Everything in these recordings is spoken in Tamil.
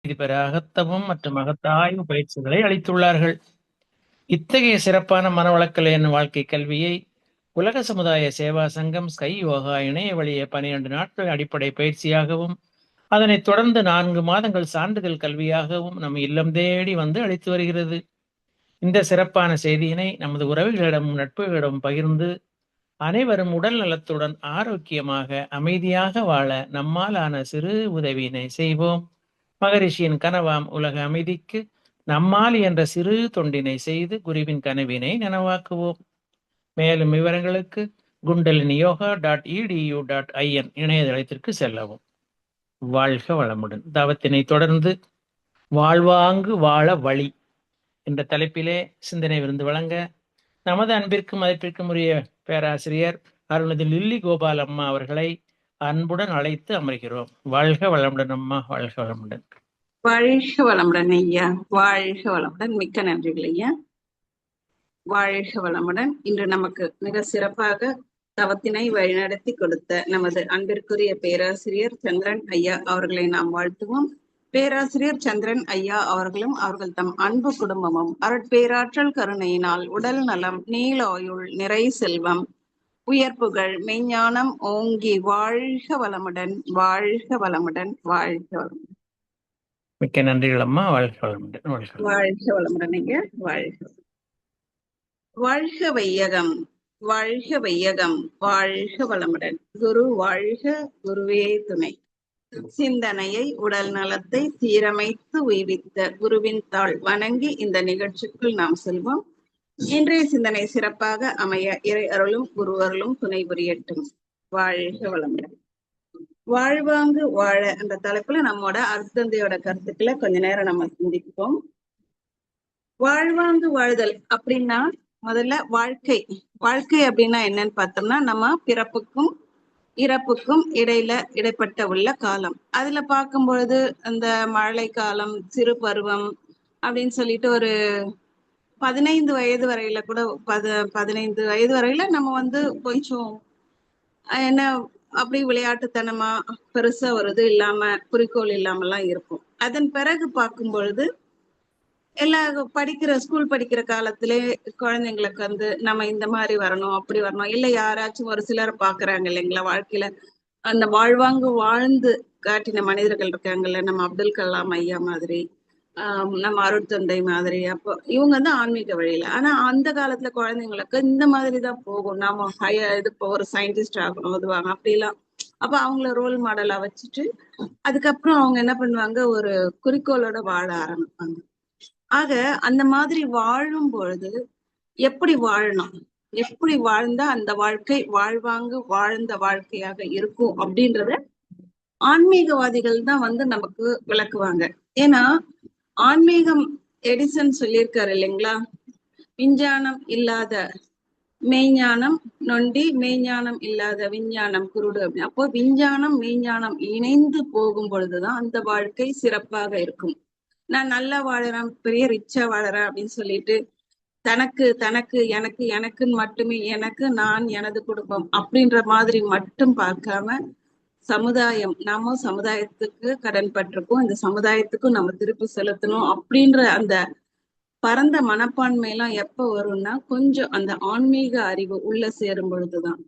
பெற அகத்தவம் மற்றும் அகத்தாய்வு பயிற்சிகளை அளித்துள்ளார்கள். இத்தகைய சிறப்பான மனவளக்கலை என்னும் வாழ்க்கை கல்வியை உலக சமுதாய சேவா சங்கம் ஸ்கை யோகா இணைய வழிய 12 நாட்கள் அடிப்படை பயிற்சியாகவும் அதனைத் தொடர்ந்து 4 மாதங்கள் சான்றிதழ் கல்வியாகவும் நம் இல்லம் தேடி வந்து அளித்து வருகிறது. இந்த சிறப்பான செய்தியினை நமது உறவுகளிடம் நட்புகளிடம் பகிர்ந்து அனைவரும் உடல் நலத்துடன் ஆரோக்கியமாக அமைதியாக வாழ நம்மால் ஆன சிறு உதவியினை செய்வோம். மகரிஷியின் கனவாம் உலக அமைதிக்கு நம்மால் என்ற சிறு தொண்டினை செய்து குருவின் கனவினை நனவாக்குவோம். மேலும் விவரங்களுக்கு kundaliniyoga.edu.in இணையதளத்திற்கு செல்லவும். வாழ்க வளமுடன். தவத்தினை தொடர்ந்து வாழ்வாங்கு வாழ வழி என்ற தலைப்பிலே சிந்தனை விருந்து வழங்க நமது அன்பிற்கும் மதிப்பிற்கும் உரிய பேராசிரியர் அருள்நிதி லில்லி கோபால் அம்மா அவர்களை அன்புடன் அழைத்து அமர்கிறோம். வாழ்க வளமுடன் அம்மா, வாழ்க வளமுடன். வாழ்க வளமுடன் ஐயா, வாழ்க வளமுடன். மிக்க நன்றிகள் ஐயா. வாழ்க வளமுடன். இன்று நமக்கு மிக சிறப்பாக தவத்தினை வழிநடத்தி கொடுத்த நமது அன்பிற்குரிய பேராசிரியர் சந்திரன் ஐயா அவர்களை நாம் வாழ்த்துவோம். பேராசிரியர் சந்திரன் ஐயா அவர்களும் அவர்கள் தம் அன்பு குடும்பமும் அருட்பேராற்றல் கருணையினால் உடல் நலம், நீளாயுள், நிறை செல்வம், உயர்ப்புகள், மெய்ஞானம் ஓங்கி வாழ்க வளமுடன், வாழ்க வளமுடன், வாழ்க வளமுடன். மிக்க நன்றிகள் அம்மா. வாழ்க வளமுடன். வாழ்க வளமுடன் ஐயா. வாழ்க வாழ்க வையகம், வாழ்க வையகம், வாழ்க வளமுடன். குரு வாழ்க, குருவே துணை. சிந்தனையை, உடல் நலத்தை சீரமைத்து உய்வித்த குருவின் தாள் வணங்கி இந்த நிகழ்ச்சிக்குள் நாம் செல்வோம். இன்றைய சிந்தனை சிறப்பாக அமைய இறை அருளும் குரு அருளும் துணை புரியட்டும். வாழ்க வளமுடன். வாழ்வாங்கு வாழ என்ற தலைப்புல நம்மோட அருத்தந்தையோட கருத்துக்களை கொஞ்ச நேரம் நம்ம சிந்திப்போம். வாழ்வாங்கு வாழ்தல் அப்படின்னா முதல்ல வாழ்க்கை அப்படின்னா என்னன்னு பார்த்தோம்னா நம்ம பிறப்புக்கும் இறப்புக்கும் இடைப்பட்ட உள்ள காலம். அதுல பார்க்கும்பொழுது அந்த மழை காலம், சிறு பருவம் அப்படின்னு சொல்லிட்டு ஒரு 15 வயது வரையில கூட 15 வயது வரையில நம்ம கொஞ்சம் என்ன அப்படி விளையாட்டுத்தனமா பெருசா ஒரு இது இல்லாம குறிக்கோள் இல்லாமலாம் இருக்கும். அதன் பிறகு பார்க்கும் பொழுது எல்லா ஸ்கூல் படிக்கிற காலத்திலே குழந்தைங்களுக்கு நம்ம இந்த மாதிரி வரணும், அப்படி வரணும், இல்லை யாராச்சும் ஒரு சிலர் பாக்குறாங்க இல்லைங்களா, வாழ்க்கையில அந்த வாழ்வாங்கு வாழ்ந்து காட்டின மனிதர்கள் இருக்காங்கல்ல, நம்ம அப்துல் கலாம் ஐயா மாதிரி, நம்ம அருட்தந்தை மாதிரி. அப்போ இவங்க ஆன்மீக வழியில. ஆனா அந்த காலத்துல குழந்தைங்களுக்கு இந்த மாதிரிதான் போகும், நாம இது ஒரு சயின்டிஸ்ட் ஆகணும் அதுவாங்க அப்படிலாம். அப்ப அவங்கள ரோல் மாடலா வச்சுட்டு அதுக்கப்புறம் அவங்க என்ன பண்ணுவாங்க, ஒரு குறிக்கோளோட வாழ ஆரம்பிப்பாங்க. ஆக அந்த மாதிரி வாழும் பொழுது எப்படி வாழணும், எப்படி வாழ்ந்தா அந்த வாழ்க்கை வாழ்வாங்கு வாழ்ந்த வாழ்க்கையாக இருக்கும் அப்படின்றத ஆன்மீகவாதிகள் தான் நமக்கு விளக்குவாங்க. ஏன்னா ஆன்மீகம், எடிசன் சொல்லியிருக்காரு இல்லைங்களா, விஞ்ஞானம் இல்லாத மெய்ஞானம் நொண்டி, மெய்ஞானம் இல்லாத விஞ்ஞானம் குருடு அப்படின்னு. அப்போ விஞ்ஞானம் மெய்ஞானம் இணைந்து போகும் பொழுதுதான் அந்த வாழ்க்கை சிறப்பாக இருக்கும். நான் நல்லா வாழறேன், பெரிய ரிச்சா வாழறேன் அப்படின்னு சொல்லிட்டு தனக்கு தனக்கு எனக்கு எனக்குன்னு மட்டுமே, எனக்கு நான் எனது குடும்பம் அப்படின்ற மாதிரி மட்டும் பார்க்காம சமுதாயம், நாம சமுதாயத்துக்கு கடன் பட்டிருக்கோம், இந்த சமுதாயத்துக்கும் நம்ம திருப்பி செலுத்தணும் அப்படின்ற அந்த பரந்த மனப்பான்மை எல்லாம் எப்ப வரும்னா கொஞ்சம் அந்த ஆன்மீக அறிவு உள்ள சேரும் பொழுதுதான்.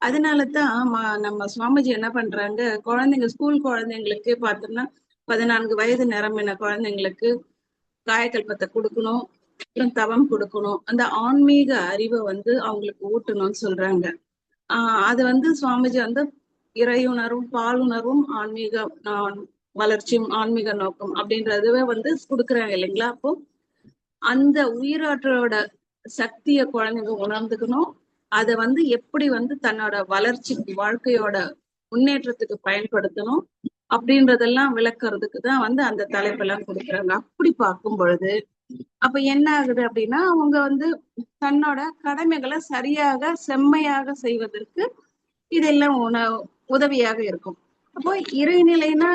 அதனாலதான் நம்ம சுவாமிஜி என்ன பண்றாங்க, குழந்தைங்க ஸ்கூல் குழந்தைங்களுக்கு பார்த்தோம்னா 14 வயது நிரம்பின குழந்தைங்களுக்கு காயக்கல்பத்தை கொடுக்கணும், தவம் கொடுக்கணும், அந்த ஆன்மீக அறிவை அவங்களுக்கு ஊட்டணும்னு சொல்றாங்க. அது சுவாமிஜி இறையுணர்வும் பாலுணர்வும் ஆன்மீக வளர்ச்சியும் ஆன்மீக நோக்கம் அப்படின்றதுவே கொடுக்குறாங்க இல்லைங்களா. அப்போ அந்த உயிராற்றலோட சக்திய குழந்தைங்க உணர்ந்துக்கணும். அதை எப்படி தன்னோட வளர்ச்சிக்கு, வாழ்க்கையோட முன்னேற்றத்துக்கு பயன்படுத்தணும் அப்படின்றதெல்லாம் விளக்குறதுக்கு தான் அந்த தலைப்பெல்லாம் கொடுக்குறாங்க. அப்படி பார்க்கும் பொழுது அப்ப என்ன ஆகுது அப்படின்னா, அவங்க தன்னோட கடமைகளை சரியாக செம்மையாக செய்வதற்கு இதெல்லாம் உதவியாக இருக்கும். அப்போ இறைநிலைனா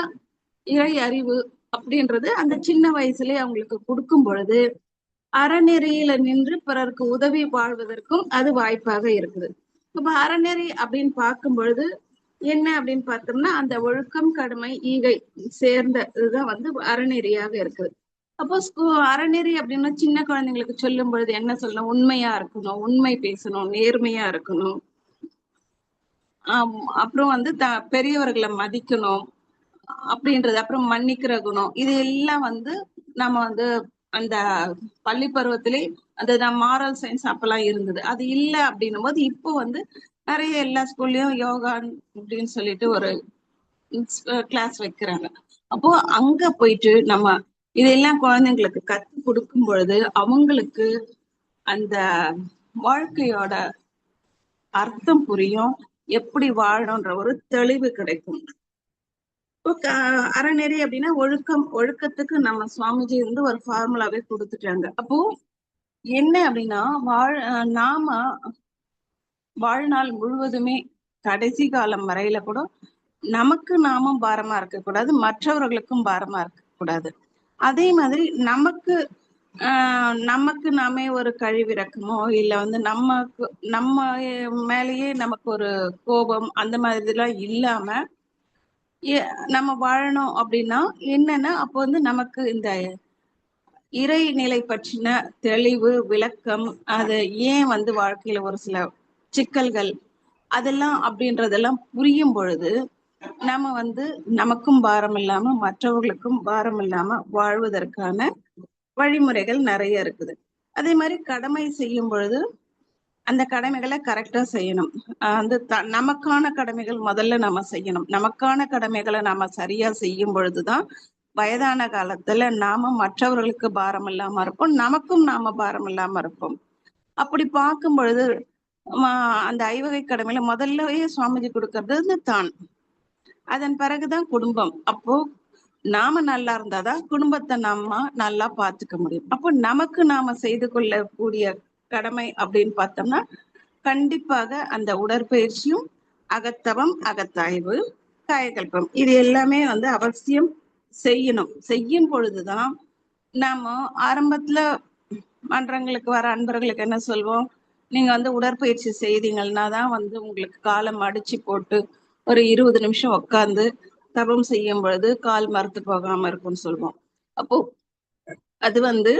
இறை அறிவு அப்படின்றது அந்த சின்ன வயசுலயே அவங்களுக்கு கொடுக்கும் பொழுது அறநெறியில நின்று பிறருக்கு உதவி வாழ்வதற்கும் அது வாய்ப்பாக இருக்குது. இப்ப அறநெறி அப்படின்னு பார்க்கும் பொழுது என்ன அப்படின்னு பார்த்தோம்னா அந்த ஒழுக்கம், கடமை, ஈகை சேர்ந்த இதுதான் வந்து அறநெறியாக இருக்குது. அப்போ அறநெறி அப்படின்னா சின்ன குழந்தைங்களுக்கு சொல்லும் பொழுது என்ன சொல்லணும்? உண்மையா இருக்கணும், உண்மை பேசணும், நேர்மையா இருக்கணும். அப்புறம் வந்து பெரியவர்களை மதிக்கணும் அப்படின்றது, அப்புறம் மன்னிக்கிற குணம், இது எல்லாம் வந்து நம்ம வந்து அந்த பள்ளி பருவத்திலே அந்த மாரல் சயின்ஸ் அப்பெல்லாம் இருந்தது. அது இல்ல அப்படின்னும் போது இப்போ வந்து நிறைய எல்லா ஸ்கூல்லயும் யோகா அப்படின்னு சொல்லிட்டு ஒரு கிளாஸ் வைக்கிறாங்க. அப்போ அங்க போயிட்டு நம்ம இதெல்லாம் குழந்தைங்களுக்கு கத்து கொடுக்கும் பொழுது அவங்களுக்கு அந்த வாழ்க்கையோட அர்த்தம் புரியும், எப்படி வாழணும்ன்ற ஒரு தெளிவு கிடைக்கும். அறநெறி அப்படின்னா ஒழுக்கம், ஒழுக்கத்துக்கு நம்ம சுவாமிஜி வந்து ஒரு ஃபார்முலாவே கொடுத்துட்டாங்க. அப்போ என்ன அப்படின்னா நாம வாழ்நாள் முழுவதுமே கடைசி காலம் வரையில கூட நமக்கு நாமும் பாரமா இருக்கக்கூடாது, மற்றவர்களுக்கும் பாரமா இருக்கக்கூடாது. அதே மாதிரி நமக்கு நாமே ஒரு கழிவிறக்கமோ இல்ல வந்து நம்ம மேலேயே நமக்கு ஒரு கோபம் அந்த மாதிரி எல்லாம் இல்லாம நம்ம வாழணும் அப்படின்னா என்னன்னா அப்போ வந்து நமக்கு இந்த இறைநிலை பற்றின தெளிவு, விளக்கம், அது ஏன் வந்து வாழ்க்கையில ஒரு சில சிக்கல்கள் அதெல்லாம் அப்படின்றதெல்லாம் புரியும் பொழுது நம்ம வந்து நமக்கும் பாரம் இல்லாம மற்றவர்களுக்கும் பாரம் இல்லாம வாழ்வதற்கான வழிமுறைகள் நிறைய இருக்குது. அதே மாதிரி கடமை செய்யும் பொழுது அந்த கடமைகளை கரெக்டா செய்யணும். வந்து நமக்கான கடமைகள் முதல்ல நம்ம செய்யணும். நமக்கான கடமைகளை நாம சரியா செய்யும் பொழுதுதான் வயதான காலத்துல நாம மற்றவர்களுக்கு பாரம் இல்லாம இருப்போம், நமக்கும் நாம பாரம் இல்லாம இருப்போம். அப்படி பார்க்கும் பொழுது அந்த ஐவகை கடமையில முதல்லவே சுவாமிஜி கொடுக்கறது தான். அதன் பிறகுதான் குடும்பம். அப்போ நாம நல்லா இருந்தாதான் குடும்பத்தை நாம நல்லா பார்த்துக்க முடியும். அப்போ நமக்கு நாம செய்து கொள்ளக்கூடிய கடமை அப்படின்னு பார்த்தோம்னா கண்டிப்பாக அந்த உடற்பயிற்சியும், அகத்தவம், அகத்தாய்வு, காயகல்பம் இது எல்லாமே வந்து அவசியம் செய்யணும். செய்யும் பொழுதுதான் நாம ஆரம்பத்துல மன்றங்களுக்கு வர அன்பர்களுக்கு என்ன சொல்வோம்? நீங்க வந்து உடற்பயிற்சி செய்தீங்கன்னா தான் வந்து உங்களுக்கு காலம் அடிச்சு போட்டு ஒரு 20 நிமிஷம் உட்கார்ந்து தவம் செய்யும் பொழுது கால் மரத்து போகாம இருக்கும்னு சொல்லுவோம். அப்போ அது வந்து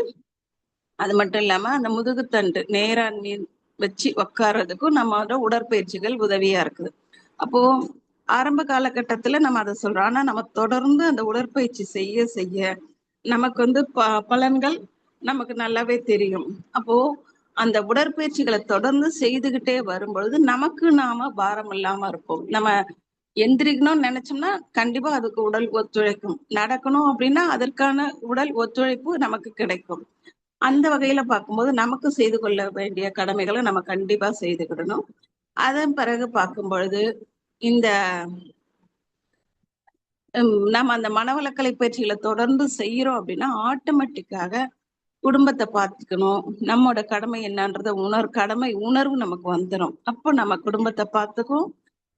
அது மட்டும் இல்லாம அந்த முதுகுத்தண்டு நேரா வச்சு உட்கார்றதுக்கும் நம்மளோட உடற்பயிற்சிகள் உதவியா இருக்குது. அப்போ ஆரம்ப காலகட்டத்துல நம்ம அதை சொல்றோம். ஆனா நம்ம தொடர்ந்து அந்த உடற்பயிற்சி செய்ய செய்ய நமக்கு வந்து பலன்கள் நமக்கு நல்லாவே தெரியும். அப்போ அந்த உடற்பயிற்சிகளை தொடர்ந்து செய்துகிட்டே வரும்பொழுது நமக்கு நாம பாரம் இல்லாம இருப்போம். நம்ம எந்திரிக்கணும்னு நினைச்சோம்னா கண்டிப்பா அதுக்கு உடல் ஒத்துழைக்கும். நடக்கணும் அப்படின்னா அதற்கான உடல் ஒத்துழைப்பு நமக்கு கிடைக்கும். அந்த வகையில பார்க்கும்போது நமக்கு செய்து கொள்ள வேண்டிய கடமைகளை நம்ம கண்டிப்பா செய்துக்கிடணும். அதன் பிறகு பார்க்கும் பொழுது இந்த நம்ம அந்த மனவளக்கலை பயிற்சிகளை தொடர்ந்து செய்யறோம் அப்படின்னா ஆட்டோமேட்டிக்காக குடும்பத்தை பார்த்துக்கணும், நம்மோட கடமை என்னன்றத கடமை உணர்வு நமக்கு வந்துடும். அப்போ நம்ம குடும்பத்தை பார்த்துக்கும்,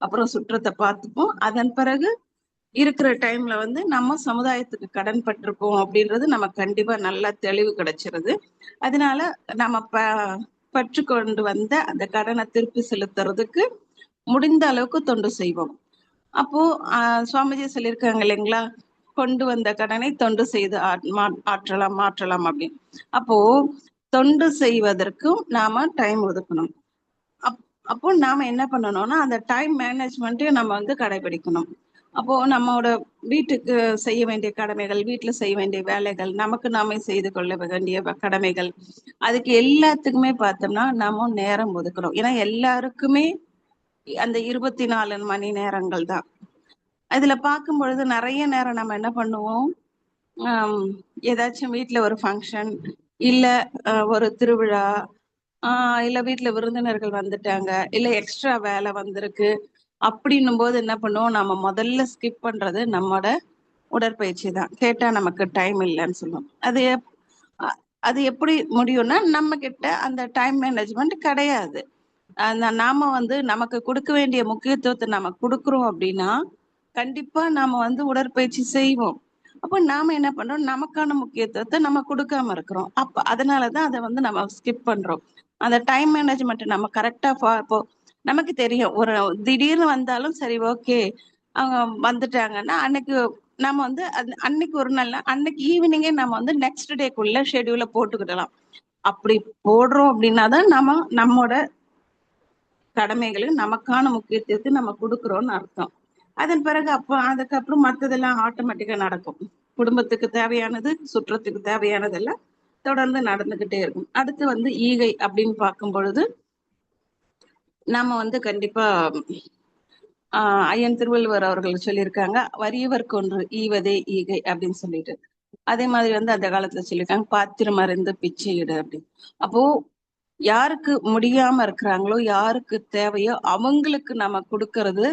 அப்புறம் சுற்றத்தை பார்த்துப்போம். அதன் பிறகு இருக்கிற டைம்ல வந்து நம்ம சமுதாயத்துக்கு கடன் பட்டிருக்கோம் அப்படின்றது நம்ம கண்டிப்பா நல்லா தெளிவு கிடைச்சிருது. அதனால நம்ம பற்று கொண்டு வந்த அந்த கடனை திருப்பி செலுத்துறதுக்கு முடிந்த அளவுக்கு தொண்டு செய்வோம். அப்போ சுவாமிஜி சொல்லியிருக்காங்க இல்லைங்களா, கொண்டு வந்த கடனை தொண்டு செய்து மாற்றலாம் அப்படின்னு. அப்போ தொண்டு செய்வதற்கும் நாம டைம் ஒதுக்கணும். அப்போ நாம என்ன பண்ணணும்னா அந்த டைம் மேனேஜ்மெண்ட்டையும் நம்ம வந்து கடைபிடிக்கணும். அப்போ நம்மளோட வீட்டுக்கு செய்ய வேண்டிய கடமைகள், வீட்டுல செய்ய வேண்டிய வேலைகள், நமக்கு நாமே செய்து கொள்ள வேண்டிய கடமைகள், அதுக்கு எல்லாத்துக்குமே பார்த்தோம்னா நாம நேரம் ஒதுக்கணும். ஏன்னா எல்லாருக்குமே அந்த 24 மணி நேரங்கள் தான். அதுல பார்க்கும் பொழுது நிறைய நேரம் நம்ம என்ன பண்ணுவோம், ஏதாச்சும் வீட்டுல ஒரு ஃபங்க்ஷன் இல்ல ஒரு திருவிழா, இல்ல வீட்டுல விருந்தினர்கள் வந்துட்டாங்க, இல்ல எக்ஸ்ட்ரா வேலை வந்திருக்கு அப்படின்னும் போது என்ன பண்ணுவோம், நம்ம முதல்ல ஸ்கிப் பண்றது நம்மோட உடற்பயிற்சி தான். கேட்டா நமக்கு டைம் இல்லைன்னு சொல்லுவோம். அது எப்படி முடியும்னா நம்ம கிட்ட அந்த டைம் மேனேஜ்மெண்ட் கிடையாது. நாம வந்து நமக்கு கொடுக்க வேண்டிய முக்கியத்துவத்தை நம்ம கொடுக்குறோம் அப்படின்னா கண்டிப்பா நாம வந்து உடற்பயிற்சி செய்வோம். அப்போ நாம என்ன பண்றோம், நமக்கான முக்கியத்துவத்தை நம்ம கொடுக்காம இருக்கிறோம். அதனாலதான் அதை வந்து நம்ம ஸ்கிப் பண்றோம். அந்த டைம் மேனேஜ்மெண்ட் நம்ம கரெக்டா இப்போ நமக்கு தெரியும். ஒரு திடீர்னு வந்தாலும் சரி, ஓகே, அவங்க வந்துட்டாங்கன்னா அன்னைக்கு நம்ம வந்து அன்னைக்கு ஒரு நாள் அன்னைக்கு ஈவினிங்கே நம்ம வந்து நெக்ஸ்ட் டேக்குள்ள ஷெட்யூல போட்டுக்கிடலாம். அப்படி போடுறோம் அப்படின்னா தான் நம்மோட கடமைகளுக்கு நமக்கான முக்கியத்துவத்தை நம்ம கொடுக்குறோம்னு அர்த்தம். அதன் பிறகு அதுக்கப்புறம் மத்ததெல்லாம் ஆட்டோமேட்டிக்கா நடக்கும். குடும்பத்துக்கு தேவையானது, சுற்றத்துக்கு தேவையானதெல்லாம் தொடர்ந்து நடந்துகிட்டே இருக்கும். அடுத்து வந்து ஈகை அப்படின்னு பார்க்கும் பொழுது நம்ம வந்து கண்டிப்பா ஐயன் திருவள்ளுவர் அவர்கள் சொல்லியிருக்காங்க, வறியவர்க்கு ஒன்று ஈவதே ஈகை அப்படின்னு சொல்லிட்டு. அதே மாதிரி வந்து அந்த காலத்துல சொல்லியிருக்காங்க, பாத்திரம் அறிந்து பிச்சை இடு அப்படின்னு. அப்போ யாருக்கு முடியாம இருக்கிறாங்களோ, யாருக்கு தேவையோ அவங்களுக்கு நம்ம கொடுக்கறது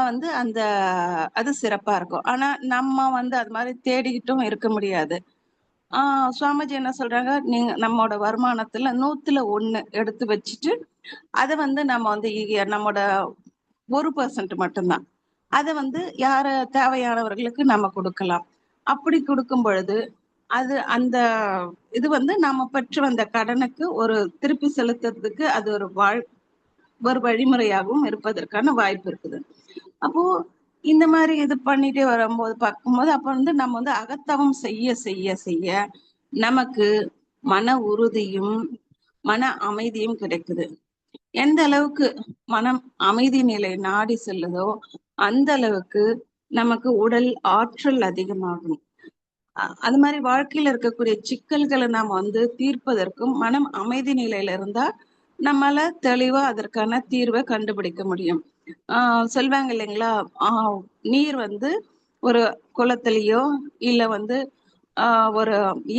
வந்து அது சிறப்பா இருக்கும். ஆனா நம்ம வந்து அது மாதிரி தேடிக்கிட்டும் இருக்க முடியாது. சுவாமிஜி என்ன சொல்றாங்க, நீங்க நம்மோட வருமானத்துல 100ல 1 எடுத்து வச்சுட்டு அதை வந்து நம்ம வந்து நம்மோட 1% மட்டும்தான் அதை வந்து தேவையானவர்களுக்கு நம்ம கொடுக்கலாம். அப்படி கொடுக்கும் பொழுது அந்த இது வந்து நாம பெற்று வந்த கடனுக்கு ஒரு திருப்பி செலுத்துறதுக்கு அது ஒரு வழிமுறையாகவும் இருப்பதற்கான வாய்ப்பு இருக்குது. அப்போ இந்த மாதிரி இது பண்ணிட்டே வரும்போது பார்க்கும்போது அப்ப வந்து நம்ம வந்து அகத்தவம் செய்ய செய்ய செய்ய நமக்கு மன உறுதியும் மன அமைதியும் கிடைக்குது. எந்த அளவுக்கு மனம் அமைதி நிலை நாடி செல்லுதோ அந்த அளவுக்கு நமக்கு உடல் ஆற்றல் அதிகமாகும். அது மாதிரி வாழ்க்கையில இருக்கக்கூடிய சிக்கல்களை நாம வந்து தீர்ப்பதற்கும் மனம் அமைதி நிலையில இருந்தா நம்மளால தெளிவா அதற்கான தீர்வை கண்டுபிடிக்க முடியும். சொல்வாங்க இல்லைங்களா, நீர் வந்து ஒரு குளத்திலேயோ இல்ல வந்து ஒரு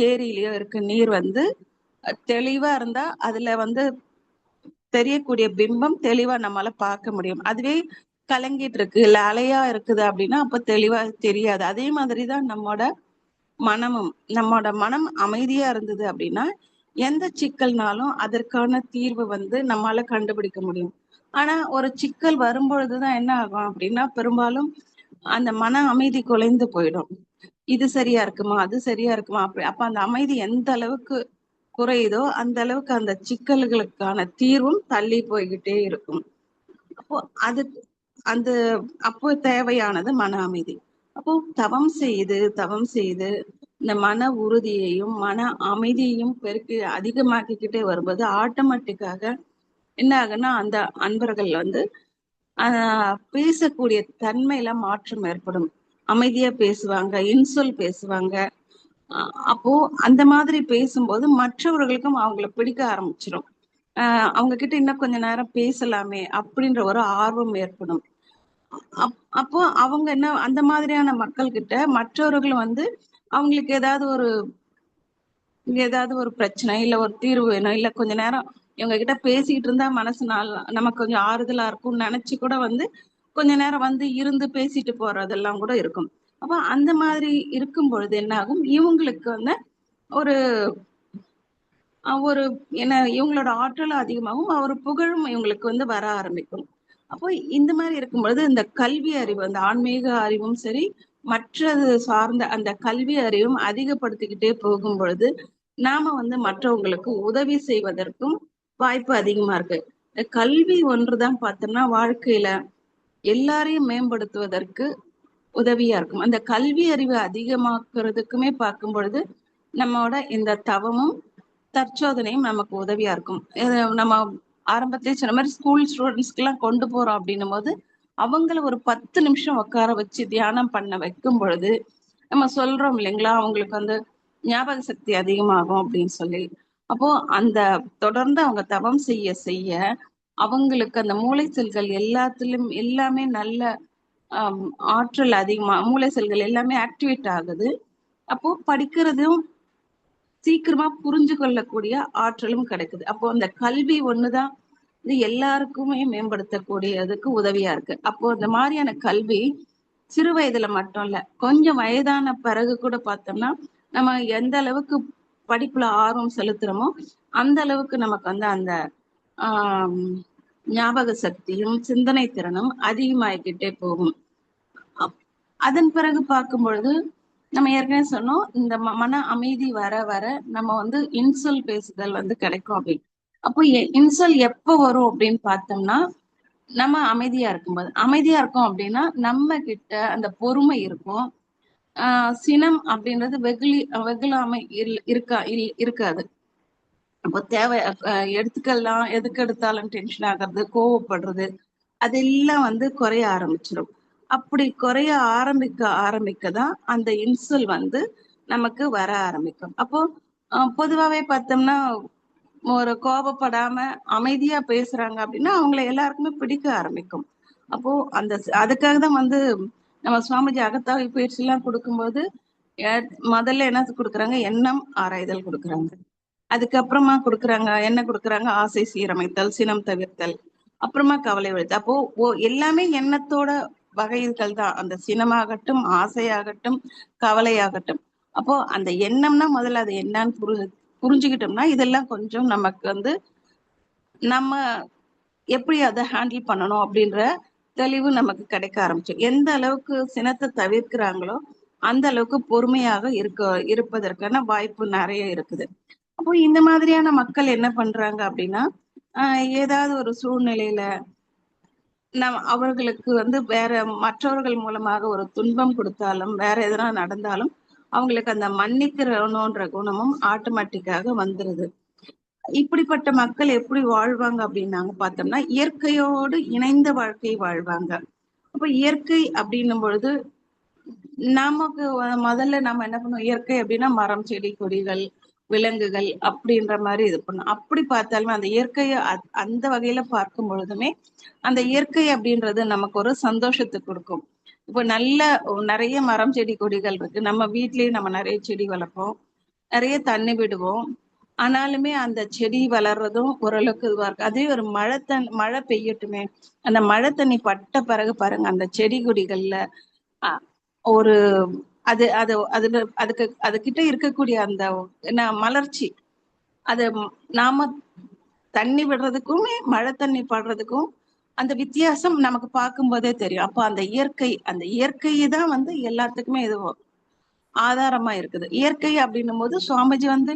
ஏரியிலயோ இருக்க நீர் வந்து தெளிவா இருந்தா அதுல வந்து தெரியக்கூடிய பிம்பம் தெளிவா நம்மளால பார்க்க முடியும். அதுவே கலங்கிட்டு இருக்கு, இல்ல அலையா இருக்குது அப்படின்னா அப்ப தெளிவா தெரியாது. அதே மாதிரிதான் நம்மோட மனம் அமைதியா இருந்தது அப்படின்னா எந்த சிக்கல்னாலும் அதற்கான தீர்வு வந்து நம்மளால கண்டுபிடிக்க முடியும். ஆனா ஒரு சிக்கல் வரும்பொழுதுதான் என்ன ஆகும் அப்படின்னா பெரும்பாலும் அந்த மன அமைதி குலைந்து போயிடும். இது சரியா இருக்குமா, அது சரியா இருக்குமா, அப்ப அந்த அமைதி எந்த அளவுக்கு குறையுதோ அந்த அளவுக்கு அந்த சிக்கல்களுக்கான தீர்வும் தள்ளி போய்கிட்டே இருக்கும். அப்போ அது அந்த அப்போ தேவையானது மன அமைதி. அப்போ தவம் செய்து இந்த மன உறுதியையும் மன அமைதியையும் பெருக்கி அதிகமாக்கிக்கிட்டே வரும்போது ஆட்டோமேட்டிக்காக என்ன ஆகுன்னா அந்த அன்பர்கள் வந்து பேசக்கூடிய தன்மையில மாற்றம் ஏற்படும். அமைதியா பேசுவாங்க, இன்சொல் பேசுவாங்க. அப்போ அந்த மாதிரி பேசும்போது மற்றவர்களுக்கும் அவங்கள பிடிக்க ஆரம்பிச்சிடும். அவங்க கிட்ட இன்னும் கொஞ்ச நேரம் பேசலாமே அப்படின்ற ஒரு ஆர்வம் ஏற்படும். அப்போ அவங்க என்ன அந்த மாதிரியான மக்கள் கிட்ட மற்றவர்கள் வந்து அவங்களுக்கு ஏதாவது ஒரு பிரச்சனை இல்ல ஒரு தீர்வு வேணும், இல்ல கொஞ்ச நேரம் இவங்க கிட்ட பேசிட்டு இருந்தா மனசு நமக்கு கொஞ்சம் ஆறுதலா இருக்கும்னு நினைச்சு கூட வந்து கொஞ்ச நேரம் வந்து இருந்து பேசிட்டு போறதெல்லாம் கூட இருக்கும். அப்ப அந்த மாதிரி இருக்கும் பொழுது என்ன ஆகும், இவங்களுக்கு வந்து ஒரு ஒரு என்ன இவங்களோட ஆற்றலும் அதிகமாகும், ஒரு புகழும் இவங்களுக்கு வந்து வர ஆரம்பிக்கும். அப்போ இந்த மாதிரி இருக்கும்பொழுது இந்த கல்வி அறிவு, அந்த ஆன்மீக அறிவும் சரி, மற்றது சார்ந்த அந்த கல்வி அறிவும் அதிகப்படுத்திக்கிட்டே போகும் பொழுது நாம வந்து மற்றவங்களுக்கு உதவி செய்வதற்கும் வாய்ப்பு அதிகமா இருக்கு. கல்வி ஒன்றுதான் பார்த்தோம்னா வாழ்க்கையில எல்லாரையும் மேம்படுத்துவதற்கு உதவியா இருக்கும். அந்த கல்வி அறிவு அதிகமாக்குறதுக்குமே பார்க்கும் பொழுது நம்மோட இந்த தவமும் தற்சோதனையும் நமக்கு உதவியா இருக்கும். நம்ம ஆரம்பத்திலே சொன்ன மாதிரி ஸ்கூல் ஸ்டூடெண்ட்ஸ்க்கு எல்லாம் கொண்டு போறோம் அப்படின்னும் போது அவங்கள ஒரு 10 நிமிஷம் உட்கார வச்சு தியானம் பண்ண வைக்கும் பொழுது நம்ம சொல்றோம் இல்லைங்களா, அவங்களுக்கு வந்து ஞாபக சக்தி அதிகமாகும் அப்படின்னு சொல்லி. அப்போ அந்த தொடர்ந்து அவங்க தவம் செய்ய செய்ய அவங்களுக்கு அந்த மூளை செல்கள் எல்லாத்திலும் எல்லாமே நல்ல ஆற்றல் அதிகமா, மூளை செல்கள் எல்லாமே ஆக்டிவேட் ஆகுது. அப்போ படிக்கிறதும் சீக்கிரமா புரிஞ்சு கொள்ளக்கூடிய ஆற்றலும் கிடைக்குது. அப்போ அந்த கல்வி ஒண்ணுதான் இது எல்லாருக்குமே மேம்படுத்தக்கூடியதுக்கு உதவியா இருக்கு. அப்போ இந்த மாதிரியான கல்வி சிறு வயதுல மட்டும் இல்ல, கொஞ்சம் வயதான பிறகு கூட பார்த்தோம்னா நம்ம எந்த அளவுக்கு படிப்புல ஆர்வம் செலுத்துறோமோ அந்த அளவுக்கு நமக்கு வந்து அந்த ஆஹ் ஞாபக சக்தியும் சிந்தனை திறனும் அதிகமாகிக்கிட்டே போகும். அதன் பிறகு பார்க்கும் பொழுது நம்ம ஏற்கனவே சொன்னோம், இந்த மன அமைதி வர வர நம்ம வந்து இன்சொல் பேசுதல் வந்து கிடைக்கும் அப்படின்னு. அப்போ இன்சல் எப்ப வரும் அப்படின்னு பார்த்தோம்னா, நம்ம அமைதியா இருக்கும்போது. அமைதியா இருக்கோம் அப்படின்னா நம்ம கிட்ட அந்த பொறுமை இருக்கும். சினம் அப்படின்றது வெகுளாமை இருக்காது. அப்போ தேவை எடுத்துக்கலாம், எதுக்கு எடுத்தாலும் டென்ஷன் ஆகுறது, கோவப்படுறது, அதெல்லாம் வந்து குறைய ஆரம்பிச்சிடும். அப்படி குறைய ஆரம்பிக்க தான் அந்த இன்சல் வந்து நமக்கு வர ஆரம்பிக்கும். அப்போ பொதுவாவே பார்த்தோம்னா, ஒரு கோபப்படாம அமைதியா பேசுறாங்க அப்படின்னா அவங்கள எல்லாருக்குமே பிடிக்க ஆரம்பிக்கும். அப்போ அதுக்காக தான் வந்து நம்ம சுவாமிஜி அகத்தாய்வு பயிற்சி எல்லாம் கொடுக்கும்போது முதல்ல என்ன கொடுக்குறாங்க, எண்ணம் ஆராய்தல் கொடுக்குறாங்க. அதுக்கப்புறமா கொடுக்குறாங்க, என்ன கொடுக்குறாங்க, ஆசை சீரமைத்தல், சினம் தவிர்த்தல், அப்புறமா கவலை ஒழித்தல். அப்போ எல்லாமே எண்ணத்தோட வகைகள் தான். அந்த சினமாகட்டும், ஆசையாகட்டும், கவலையாகட்டும். அப்போ அந்த எண்ணம்னா முதல்ல அது என்னன்னு புரிஞ்சுக்கிட்டோம்னா இதெல்லாம் கொஞ்சம் நமக்கு வந்து நம்ம எப்படி அதை ஹேண்டில் பண்ணணும் அப்படின்ற தெளிவு நமக்கு கிடைக்க ஆரம்பிச்சிடும். எந்த அளவுக்கு சினத்தை தவிர்க்கிறாங்களோ அந்த அளவுக்கு பொறுமையாக இருப்பதற்கான வாய்ப்பு நிறைய இருக்குது. அப்போ இந்த மாதிரியான மக்கள் என்ன பண்றாங்க அப்படின்னா, ஏதாவது ஒரு சூழ்நிலையில அவர்களுக்கு வந்து வேற மற்றவர்கள் மூலமாக ஒரு துன்பம் கொடுத்தாலும், வேற எதனா நடந்தாலும் அவங்களுக்கு அந்த மன்னிக்கிறணுன்ற குணமும் ஆட்டோமேட்டிக்காக வந்துருது. இப்படிப்பட்ட மக்கள் எப்படி வாழ்வாங்க அப்படின்னாங்க பார்த்தோம்னா, இயற்கையோடு இணைந்த வாழ்க்கை வாழ்வாங்க. அப்ப இயற்கை அப்படின்னும் பொழுது நமக்கு முதல்ல நம்ம என்ன பண்ணுவோம், இயற்கை அப்படின்னா மரம், செடி, கொடிகள், விலங்குகள் அப்படின்ற மாதிரி இது பண்ணும். அப்படி பார்த்தாலுமே அந்த இயற்கையை அந்த வகையில பார்க்கும் பொழுதுமே அந்த இயற்கை அப்படின்றது நமக்கு ஒரு சந்தோஷத்தை கொடுக்கும். இப்ப நிறைய மரம், செடி, கொடிகள் இருக்கு. நம்ம வீட்லயே நம்ம நிறைய செடி வளர்ப்போம், நிறைய தண்ணி விடுவோம். ஆனாலுமே அந்த செடி வளர்றதும் ஓரளவுக்கு இதுவா இருக்கு. அதே ஒரு மழை பெய்யட்டுமே, அந்த மழை தண்ணி பட்ட பிறகு பாருங்க அந்த செடி கொடிகள்ல ஒரு அது அது அதுல அதுகிட்ட இருக்கக்கூடிய அந்த என்ன மலர்ச்சி, அது நாம தண்ணி விடுறதுக்குமே மழை தண்ணி படுறதுக்கும் அந்த வித்தியாசம் நமக்கு பார்க்கும் போதே தெரியும். அப்போ அந்த இயற்கை தான் வந்து எல்லாத்துக்குமே இது ஆதாரமா இருக்குது. இயற்கை அப்படின்னும் போது சுவாமிஜி வந்து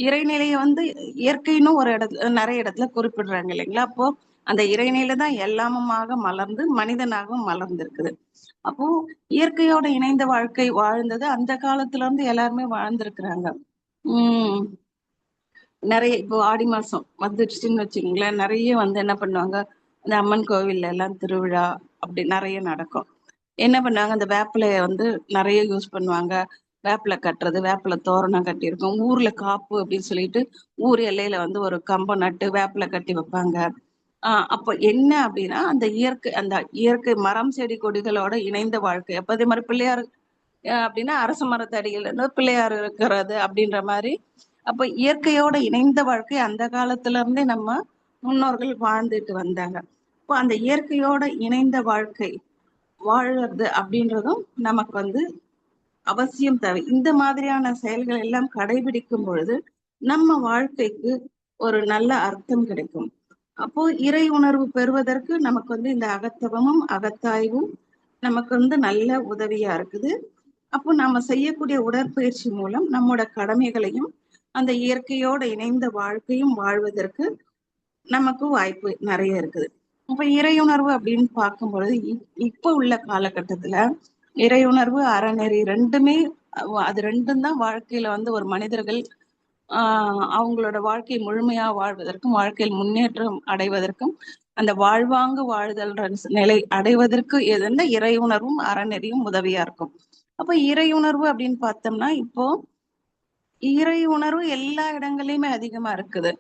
இறைநிலையை வந்து இயற்கைன்னு ஒரு இடத்துல நிறைய இடத்துல குறிப்பிடுறாங்க இல்லைங்களா? அப்போ அந்த இறைநிலை தான் எல்லாமுமாக மலர்ந்து மனிதனாகவும் மலர்ந்திருக்குது. அப்போ இயற்கையோட இணைந்த வாழ்க்கை வாழ்ந்தது அந்த காலத்துல இருந்து எல்லாருமே வாழ்ந்திருக்கிறாங்க. நிறைய இப்போ ஆடி மாசம் வந்துடுச்சுன்னு வச்சுக்கோங்களேன், நிறைய வந்து என்ன பண்ணுவாங்க, இந்த அம்மன் கோவில்ல எல்லாம் திருவிழா அப்படி நிறைய நடக்கும். என்ன பண்ணுவாங்க, அந்த வேப்பிலைய வந்து நிறைய யூஸ் பண்ணுவாங்க. வேப்பிலை கட்டுறது, வேப்பிலை தோரணம் கட்டியிருக்கோம், ஊர்ல காப்பு அப்படின்னு சொல்லிட்டு ஊர் எல்லையில வந்து ஒரு கம்பம் நட்டு வேப்பிலை கட்டி வைப்பாங்க. அப்போ என்ன அப்படின்னா அந்த இயற்கை மரம், செடி, கொடிகளோட இணைந்த வாழ்க்கை. அப்ப அதே மாதிரி பிள்ளையார் அப்படின்னா அரச மரத்தடியில இருந்து பிள்ளையார் இருக்கிறது அப்படின்ற மாதிரி. அப்ப இயற்கையோட இணைந்த வாழ்க்கை அந்த காலத்துல இருந்தே நம்ம முன்னோர்கள் வாழ்ந்துட்டு வந்தாங்க. இப்போ அந்த இயற்கையோட இணைந்த வாழ்க்கை வாழறது அப்படின்றதும் நமக்கு வந்து அவசியம் தேவை. இந்த மாதிரியான செயல்கள் எல்லாம் கடைபிடிக்கும் பொழுது நம்ம வாழ்க்கைக்கு ஒரு நல்ல அர்த்தம் கிடைக்கும். அப்போ இறை உணர்வு பெறுவதற்கு நமக்கு வந்து இந்த அகத்தவமும் அகத்தாய்வும் நமக்கு வந்து நல்ல உதவியா இருக்குது. அப்போ நாம செய்யக்கூடிய உடற்பயிற்சி மூலம் நம்மோட கடமைகளையும் அந்த இயற்கையோட இணைந்த வாழ்க்கையும் வாழ்வதற்கு நமக்கு வாய்ப்பு நிறைய இருக்குது. அப்ப இறையுணர்வு அப்படின்னு பார்க்கும் பொழுது இப்ப உள்ள காலகட்டத்துல இறையுணர்வு, அறநெறி ரெண்டுமே, அது ரெண்டும் தான் வாழ்க்கையில வந்து ஒரு மனிதர்கள் அவங்களோட வாழ்க்கை முழுமையா வாழ்வதற்கும், வாழ்க்கையில் முன்னேற்றம் அடைவதற்கும், அந்த வாழ்வாங்கு வாழ்தல் நிலை அடைவதற்கு எந்த இறை உணர்வும் அறநெறியும் உதவியா இருக்கும். அப்ப இறை உணர்வு அப்படின்னு பார்த்தோம்னா, இப்போ இறை உணர்வு எல்லா இடங்கள்லயுமே அதிகமா இருக்குது.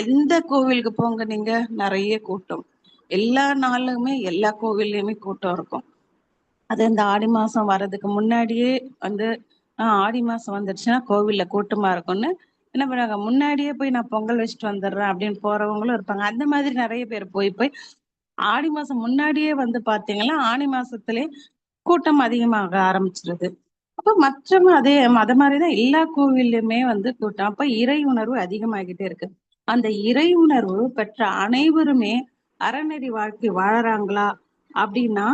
எந்த கோவிலுக்கு போங்க நீங்க, நிறைய கூட்டம். எல்லா நாளுமே எல்லா கோவில்லையுமே கூட்டம் இருக்கும். அது இந்த ஆடி மாசம் வர்றதுக்கு முன்னாடியே வந்து ஆடி மாசம் வந்துடுச்சுன்னா கோவில்ல கூட்டமா இருக்கும்னு என்ன பண்ணுவாங்க, முன்னாடியே போய் நான் பொங்கல் வச்சுட்டு வந்துடுறேன் அப்படின்னு போறவங்களும் இருப்பாங்க. அந்த மாதிரி நிறைய பேர் போய் போய் ஆடி மாசம் முன்னாடியே வந்து பாத்தீங்கன்னா ஆடி மாசத்திலே கூட்டம் அதிகமாக ஆரம்பிச்சிருது. அப்ப அதே மாதிரிதான் எல்லா கோவில்லுமே வந்து கூட்டம். அப்ப இறை உணர்வு அதிகமாகிட்டே இருக்கு. அந்த இறை உணர்வு பெற்ற அனைவருமே அறநெறி வாழ்க்கை வாழறாங்களா அப்படின்னா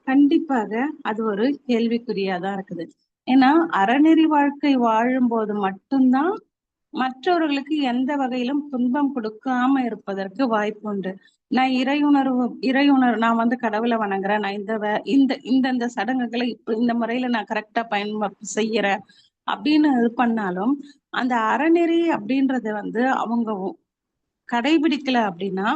கண்டிப்பாக அது ஒரு கேள்விக்குறியாதான் இருக்குது. ஏன்னா அறநெறி வாழ்க்கை வாழும்போது மட்டும்தான் மற்றவர்களுக்கு எந்த வகையிலும் துன்பம் கொடுக்காம இருப்பதற்கு வாய்ப்பு உண்டு. நான் நான் வந்து கடவுளை வணங்குறேன், நான் இந்த சடங்குகளை இப்ப இந்த முறையில நான் கரெக்டா செய்யறேன் அப்படின்னு இது பண்ணாலும், அந்த அறநெறி அப்படின்றது வந்து அவங்க கடைபிடிக்கல அப்படின்னா,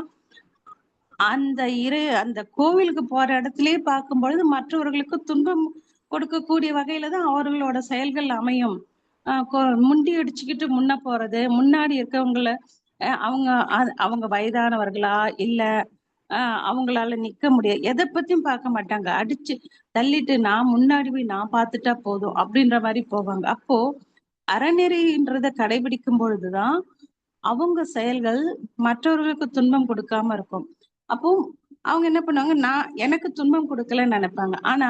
அந்த கோவிலுக்கு போற இடத்திலேயே பார்க்கும் பொழுது மற்றவர்களுக்கு துன்பம் கொடுக்கக்கூடிய வகையில தான் அவர்களோட செயல்கள் அமையும். முண்டி அடிச்சுக்கிட்டு முன்ன போறது, முன்னாடி இருக்கவங்கள அவங்க வயதானவர்களா இல்ல அவங்களால நிக்க முடியாது, எதை பத்தியும் பார்க்க மாட்டாங்க. அடிச்சு தள்ளிட்டு நான் முன்னாடி போய் நான் பார்த்துட்டா போதும் அப்படின்ற மாதிரி போவாங்க. அப்போ அறநெறின்றத கடைபிடிக்கும் பொழுதுதான் அவங்க செயல்கள் மற்றவர்களுக்கு துன்பம் கொடுக்காம இருக்கும். அப்போ அவங்க என்ன பண்ணுவாங்க, நான் எனக்கு துன்பம் கொடுக்கலன்னு நினைப்பாங்க. ஆனா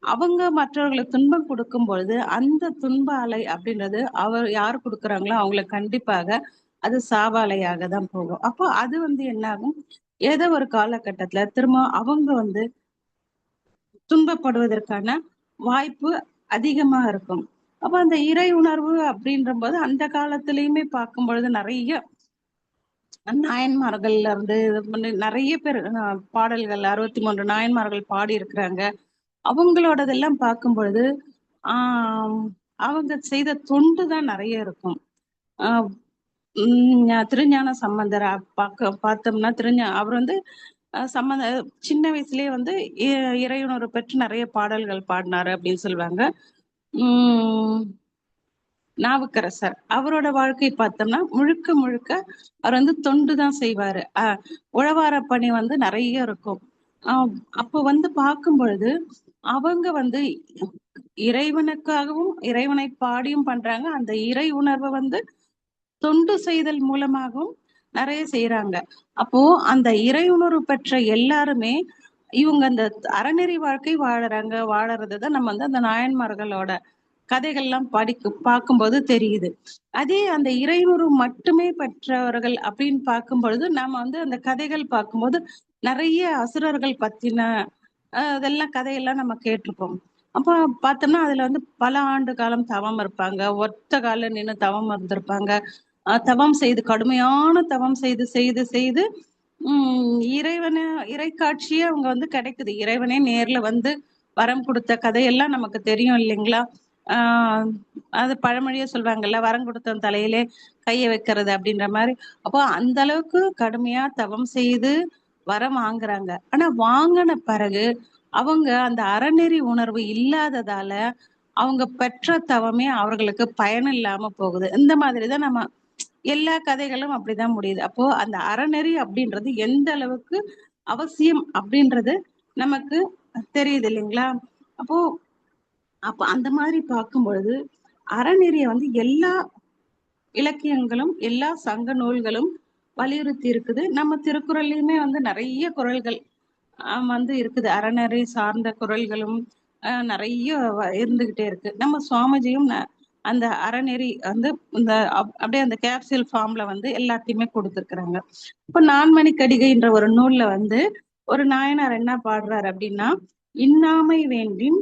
அவங்க மற்றவர்களுக்கு துன்பம் கொடுக்கும் பொழுது அந்த துன்ப அலை அப்படின்றது அவர் யார் கொடுக்குறாங்களோ அவங்கள கண்டிப்பாக அது சாவாலையாக தான் போகும். அப்போ அது வந்து என்ன ஆகும், ஏதோ ஒரு காலகட்டத்துல திரும்ப அவங்க வந்து துன்பப்படுவதற்கான வாய்ப்பு அதிகமா இருக்கும். அப்ப அந்த இறை உணர்வு அப்படின்ற போது அந்த காலத்திலயுமே பார்க்கும் பொழுது நிறைய நாயன்மார்கள்ல இருந்து நிறைய பேர் பாடல்கள் 63 நாயன்மார்கள் பாடி இருக்கிறாங்க. அவங்களோடதெல்லாம் பார்க்கும் பொழுது அவங்க செய்த தொண்டு தான் நிறைய இருக்கும். திருஞான சம்பந்தர் பார்த்தோம்னா அவர் வந்து சின்ன வயசுலயே வந்து இறையுணர்வு பெற்று நிறைய பாடல்கள் பாடினாரு அப்படின்னு சொல்லுவாங்க. நாவுக்கரசர் அவரோட வாழ்க்கை பார்த்தோம்னா முழுக்க முழுக்க அவர் வந்து தொண்டு தான் செய்வாரு. உழவார பணி வந்து நிறைய இருக்கும். அப்போ வந்து பார்க்கும் பொழுது அவங்க வந்து இறைவனுக்காகவும் இறைவனை பாடியும் பண்றாங்க. அந்த இறை உணர்வை வந்து தொண்டு செய்தல் மூலமாகவும் நிறைய செய்யறாங்க. அப்போ அந்த இறை உணர்வு பெற்ற எல்லாருமே இவங்க அந்த அறநெறி வாழ்க்கை வாழறதுதான் நம்ம வந்து அந்த நாயன்மார்களோட கதைகள்லாம் பார்க்கும்போது தெரியுது. அதே அந்த இறையுணர்வு மட்டுமே பெற்றவர்கள் அப்படின்னு பார்க்கும் பொழுது நாம வந்து அந்த கதைகள் பார்க்கும்போது நிறைய அசுரர்கள் பத்தின அதெல்லாம் கதையெல்லாம் நம்ம கேட்டிருப்போம். அப்போ பார்த்தோம்னா அதுல வந்து பல ஆண்டு காலம் தவம் இருப்பாங்க, ஒத்த கால நின்று தவம் இருந்திருப்பாங்க. தவம் செய்து கடுமையான தவம் செய்து செய்து செய்து இறை காட்சியே அவங்க வந்து கிடைக்குது. இறைவனே நேர்ல வந்து வரம் கொடுத்த கதையெல்லாம் நமக்கு தெரியும் இல்லைங்களா? அது பழமொழியே சொல்றாங்கல்ல, வரம் கொடுத்த தலையிலே கைய வைக்கிறது அப்படின்ற மாதிரி. அப்போ அந்த அளவுக்கு கடுமையா தவம் செய்து வரம் வாங்குறாங்க. ஆனா வாங்கின பிறகு அவங்க அந்த அறநெறி உணர்வு இல்லாததால அவங்க பெற்ற தவமே அவர்களுக்கு பயன் இல்லாம போகுது. இந்த மாதிரிதான் நம்ம எல்லா கதைகளும் அப்படிதான் முடியுது. அப்போ அந்த அறநெறி அப்படின்றது எந்த அளவுக்கு அவசியம் அப்படின்றது நமக்கு தெரியுது இல்லைங்களா? அப்போ அந்த மாதிரி பார்க்கும் பொழுது அறநெறிய வந்து எல்லா இலக்கியங்களும் எல்லா சங்க நூல்களும் வலியுறுத்தி இருக்குது. நம்ம திருக்குறள்லயுமே வந்து நிறைய குறள்கள் வந்து இருக்குது. அறநெறி சார்ந்த குறள்களும் நிறைய இருந்துகிட்டே இருக்கு. நம்ம சுவாமிஜியும் அந்த அறநெறி வந்து இந்த அப்படியே அந்த கேப்சூல் ஃபார்ம்ல வந்து எல்லாத்தையுமே கொடுத்துருக்குறாங்க. இப்ப நான்மணிக்கடிகைன்ற ஒரு நூல்ல வந்து ஒரு நாயனார் என்ன பாடுறாரு அப்படின்னா, இன்னாமை வேண்டின்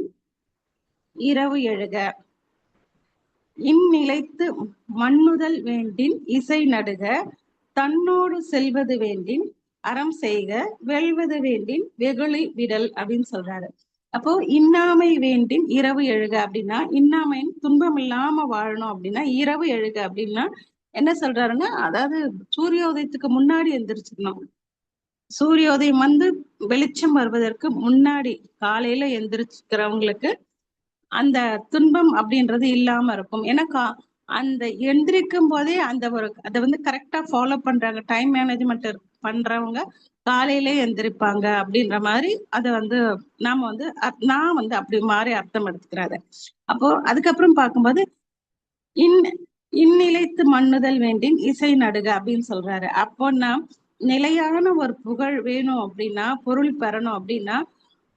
இரவு எழுக, இந்நிலைத்து மண்ணுதல் வேண்டின் இசை நடுக, தன்னோடு செல்வது வேண்டின் அறம் செய்க, வெல்வது வேண்டின் வெகுளி விடல் அப்படின்னு சொல்றாரு. அப்போ இன்னாமை வேண்டின் இரவு எழுக அப்படின்னா, இன்னாமையின் துன்பம் இல்லாம வாழணும் அப்படின்னா இரவு எழுக அப்படின்னா என்ன சொல்றாருன்னா, அதாவது சூரியோதயத்துக்கு முன்னாடி எந்திரிச்சிடணும். சூரியோதயம் வந்து வெளிச்சம் வருவதற்கு முன்னாடி காலையில எந்திரிச்சுக்கிறவங்களுக்கு அந்த துன்பம் அப்படின்றது இல்லாம இருக்கும். ஏன்னா அந்த எந்திரிக்கும் போதே அதை வந்து கரெக்டா ஃபாலோ பண்றாங்க. டைம் மேனேஜ்மெண்ட் பண்றவங்க காலையிலே எந்திரிப்பாங்க அப்படின்ற மாதிரி அதை வந்து நான் வந்து அப்படி மாறி அர்த்தம் எடுத்துக்கிறாரு. அப்போ அதுக்கப்புறம் பார்க்கும்போது இந்நிலைத்து மண்ணுதல் வேண்டின் இசை நடுக அப்படின்னு சொல்றாரு. அப்போ நாம் நிலையான ஒரு புகழ் வேணும் அப்படின்னா, பொருள் பெறணும் அப்படின்னா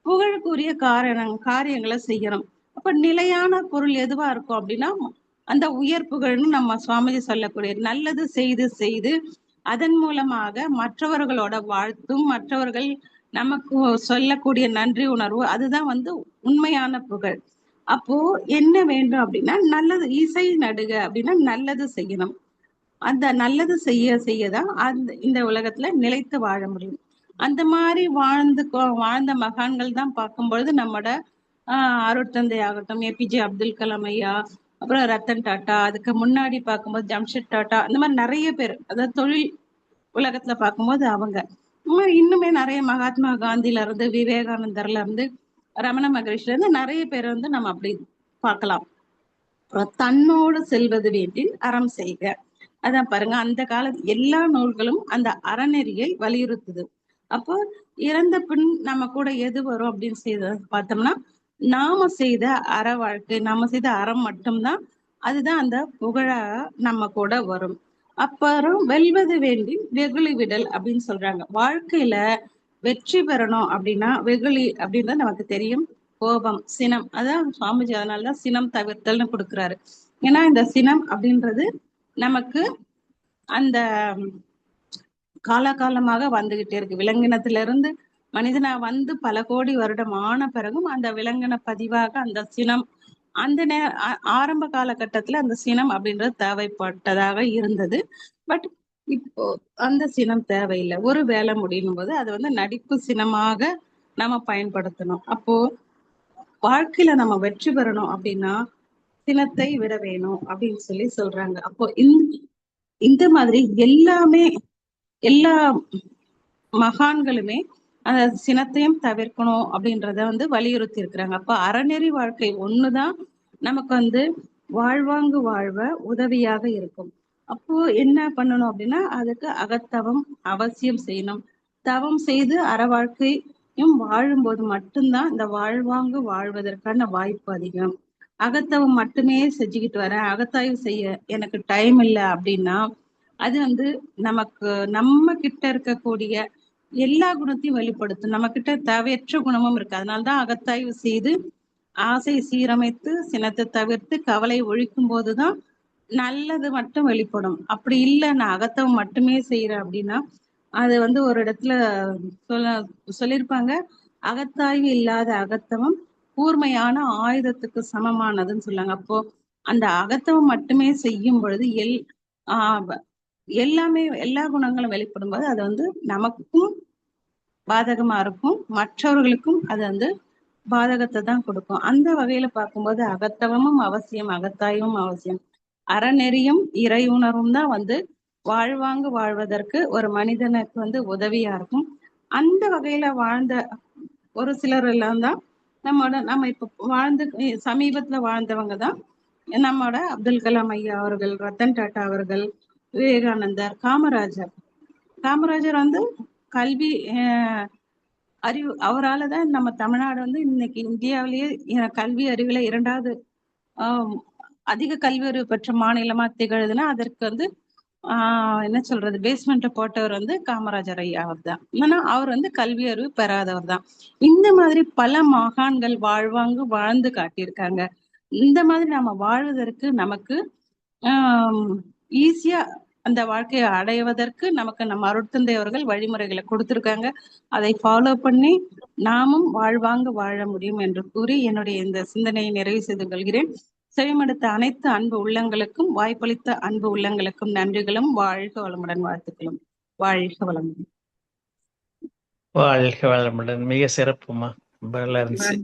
புகழுக்குரிய காரியங்களை செய்யணும். அப்ப நிலையான பொருள் எதுவா இருக்கும் அப்படின்னா அந்த உயர் புகழ்னு நம்ம சுவாமிஜி சொல்லக்கூடிய நல்லது செய்து செய்து அதன் மூலமாக மற்றவர்களோட வாழ்த்தும் மற்றவர்கள் நமக்கு சொல்லக்கூடிய நன்றி உணர்வு அதுதான் வந்து உண்மையான புகழ். அப்போ என்ன வேண்டும் அப்படின்னா நல்லது இசை நடுக அப்படின்னா நல்லது செய்யணும். அந்த நல்லது செய்ய செய்யதான் இந்த உலகத்துல நிலைத்து வாழ முடியும். அந்த மாதிரி வாழ்ந்த மகான்கள் தான் பார்க்கும்பொழுது நம்மோட அருட்தந்தை ஆகட்டும், ஏபிஜே அப்துல் கலாம் ஐயா, அப்புறம் ரத்தன் டாட்டா, அதுக்கு முன்னாடி பார்க்கும்போது ஜம்ஷெட் டாட்டா, இந்த மாதிரி நிறைய பேர், அதாவது தொழில் உலகத்துல பார்க்கும்போது அவங்க இன்னுமே நிறைய மகாத்மா காந்தில இருந்து, விவேகானந்தர்ல இருந்து, ரமண மகரிஷில இருந்து நிறைய பேர் நம்ம அப்படி பார்க்கலாம். தன்னோடு செல்வது வேண்டில் அறம் செய்க. அதான் பாருங்க, அந்த காலத்து எல்லா நூல்களும் அந்த அறநெறியை வலியுறுத்துது. அப்போ இறந்த பின் நம்ம கூட எது வரும் அப்படின்னு பார்த்தோம்னா, நாம செய்த அற வாழ்க்கை, நாம செய்த அறம் மட்டும்தான், அதுதான் அந்த புகழா நம்ம கூட வரும். அப்புறம் வெல்வது வேண்டி வெகுளி விடல் அப்படின்னு சொல்றாங்க. வாழ்க்கையில வெற்றி பெறணும் அப்படின்னா வெகுளி அப்படின்றது நமக்கு தெரியும். கோபம், சினம், அதான் சுவாமிஜி அதனாலதான் சினம் தவிர்த்தல்னு கொடுக்குறாரு. ஏன்னா இந்த சினம் அப்படின்றது நமக்கு அந்த காலகாலமாக வந்துகிட்டே இருக்கு. விலங்கினத்துல இருந்து மனிதனா வந்து பல கோடி வருடம் ஆன பிறகும் அந்த விலங்கின பதிவாக அந்த சினம் அந்த ஆரம்ப காலகட்டத்துல அந்த சினம் அப்படின்றது தேவைப்பட்டதாக இருந்தது. பட் இப்போ அந்த சினம் தேவையில்லை. ஒரு வேலை முடியும் போது அது நடிப்பு சினமாக நம்ம பயன்படுத்தணும். அப்போ வாழ்க்கையில நம்ம வெற்றி பெறணும் அப்படின்னா சினத்தை விட வேணும் அப்படின்னு சொல்றாங்க. அப்போ இந்த மாதிரி எல்லா மகான்களுமே அந்த சினத்தையும் தவிர்க்கணும் அப்படின்றத வலியுறுத்தி இருக்கிறாங்க. அப்ப அறநெறி வாழ்க்கை ஒண்ணுதான் நமக்கு வாழ்வாங்கு வாழ்வ உதவியாக இருக்கும். அப்போ என்ன பண்ணணும் அப்படின்னா, அதுக்கு அகத்தவம் அவசியம் செய்யணும். தவம் செய்து அற வாழ்க்கையும் வாழும்போது மட்டும்தான் இந்த வாழ்வாங்கு வாழ்வதற்கான வாய்ப்பு அதிகம். அகத்தவம் மட்டுமே செஞ்சுக்கிட்டு வரேன், அகத்தாய்வு செய்ய எனக்கு டைம் இல்லை அப்படின்னா அது நமக்கு நம்ம கிட்ட இருக்கக்கூடிய எல்லா குணத்தையும் வெளிப்படுத்தும். நம்ம கிட்ட தேவையற்ற குணமும் இருக்கு. அதனால்தான் அகத்தாய்வு செய்து ஆசை சீரமைத்து சினத்தை தவிர்த்து கவலை ஒழிக்கும் போதுதான் நல்லது மட்டும் வெளிப்படும். அப்படி இல்லை, நான் அகத்தவம் மட்டுமே செய்யறேன் அப்படின்னா அது ஒரு இடத்துல சொல்லியிருப்பாங்க, அகத்தாய்வு இல்லாத அகத்தவம் கூர்மையான ஆயுதத்துக்கு சமமானதுன்னு சொல்லாங்க. அப்போ அந்த அகத்தவம் மட்டுமே செய்யும் பொழுது எல்லா குணங்களும் வெளிப்படும் போது அது நமக்கும் பாதகமா இருக்கும், மற்றவர்களுக்கும் அது பாதகத்தை தான் கொடுக்கும். அந்த வகையில பார்க்கும்போது அகத்தவமும் அவசியம், அகத்தாய்வும் அவசியம். அறநெறியும் இறை உணர்வும் தான் வாழ்வாங்கு வாழ்வதற்கு ஒரு மனிதனுக்கு உதவியா இருக்கும். அந்த வகையில வாழ்ந்த ஒரு சிலர் எல்லாம் தான் நம்ம இப்ப சமீபத்துல வாழ்ந்தவங்க தான் நம்மோட அப்துல் கலாம் ஐயா அவர்கள், ரத்தன் டாட்டா அவர்கள், விவேகானந்தர், காமராஜர் கல்வி அறிவு அவரால்தான் நம்ம தமிழ்நாடு இன்னைக்கு இந்தியாவிலேயே கல்வி அறிவுல 2வது அதிக கல்வி அறிவு பெற்ற மாநிலமா திகழுதுன்னா அதற்கு என்ன சொல்றது, பேஸ்மெண்ட் போட்டவர் காமராஜர் ஐயா அவர் தான். ஆனா அவர் கல்வி அறிவு பெறாதவர் தான். இந்த மாதிரி பல மகான்கள் வாழ்வாங்கு வாழ்ந்து காட்டியிருக்காங்க. இந்த மாதிரி நம்ம வாழ்வதற்கு நமக்கு ஈஸியா அந்த வாழ்க்கையை அடைவதற்கு நமக்கு நம்ம அருட்தந்தை அவர்கள் வழிமுறைகளை கொடுத்திருக்காங்க. அதை ஃபாலோ பண்ணி நாமும் வாழ்வாங்கு வாழ முடியும் என்று கூறி என்னுடைய இந்த சிந்தனையை நிறைவு செய்து கொள்கிறேன். செவிமடுத்த அனைத்து அன்பு உள்ளங்களுக்கும், வாய்ப்பளித்த அன்பு உள்ளங்களுக்கும் நன்றிகளும். வாழ்க வளமுடன், வாழ்த்துக்களும். வாழ்க வளமுடன். வாழ்க வளமுடன். மிக சிறப்புமா, நல்லா இருந்துச்சு.